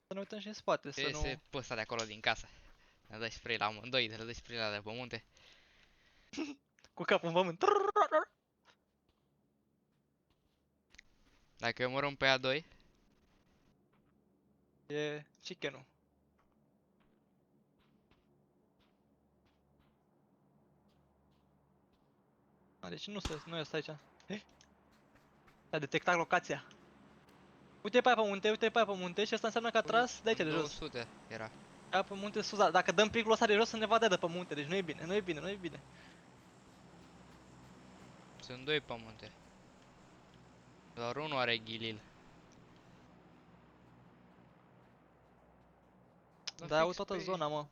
Să ne uităm și în spate, să nu... Se pe ăsta de acolo din casă. Ne dai spray la amândoi, ne dai spray la de pe munte. Cu capul în pământ. Dacă eu mărâm pe A2, E chicken-ul. A, deci nu e asta aici. A detectat locația. Uite pe aia pe munte, uite pe aia pe munte și asta înseamnă că a tras de aici de jos. 200 era. Aia pe munte sus, dacă dăm picul ăsta de jos să ne vadă de pe munte, deci nu e bine, nu e bine, nu e bine. Sunt doi pe munte. Doar unul are ghilil. Da, au toată zona, mă.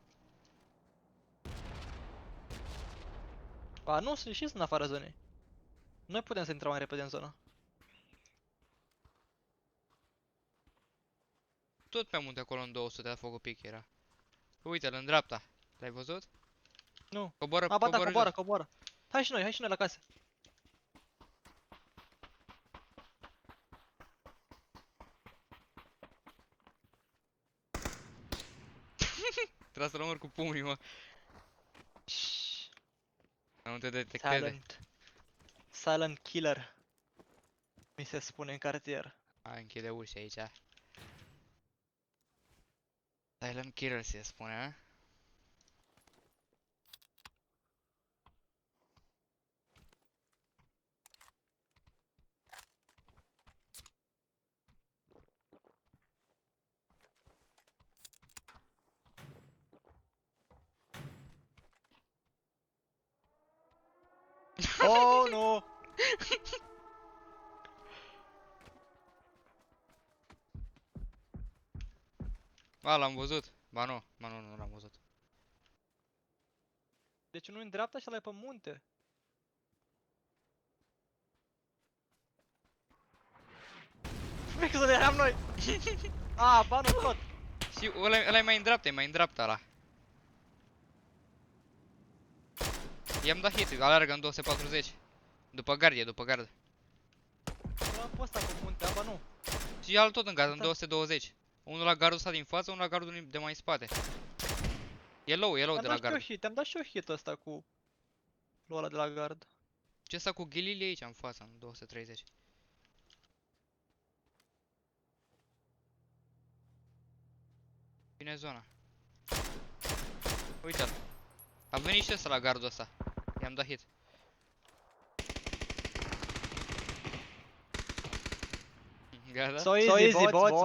Ba nu, sunt și în afara zonei. Noi putem să intrăm mai repede în zonă. Tot pe munte acolo în 200 a făcut pic era. Uite-l în dreapta. L-ai văzut? Nu. Coboară, A, ba da, coboară jos. coboară. Hai și noi la casă. Trebuie să-l omor cu pumnii, mă. Shhh. Nu te detecteze. Silent killer. Mi se spune în cartier. Hai, închide ușa aici. Silent Killer se spune, a? Oh, nu! A, l-am văzut. Ba nu, nu l-am văzut. Deci unul în dreapta și ăla e pe munte. Fix să ne eram noi! A, ba nu tot! Și ăla e mai în dreapta, e mai în dreapta ăla. I-am dat hit, alergă în 240. După gard, după gard. Nu am fost pe munte, a, ba nu. Și al tot în gard, în Da. 220. Unul la gardul ăsta din față, unul la gardul de mai în spate. E low de la gard. Te-am dat și eu hit ăsta cu ăla de la gard. Ce ăsta cu ghilili aici în față, în 230. Vine zona. Uite-l. A venit și ăsta la gardul ăsta. I-am dat hit. Gata? So easy, bots.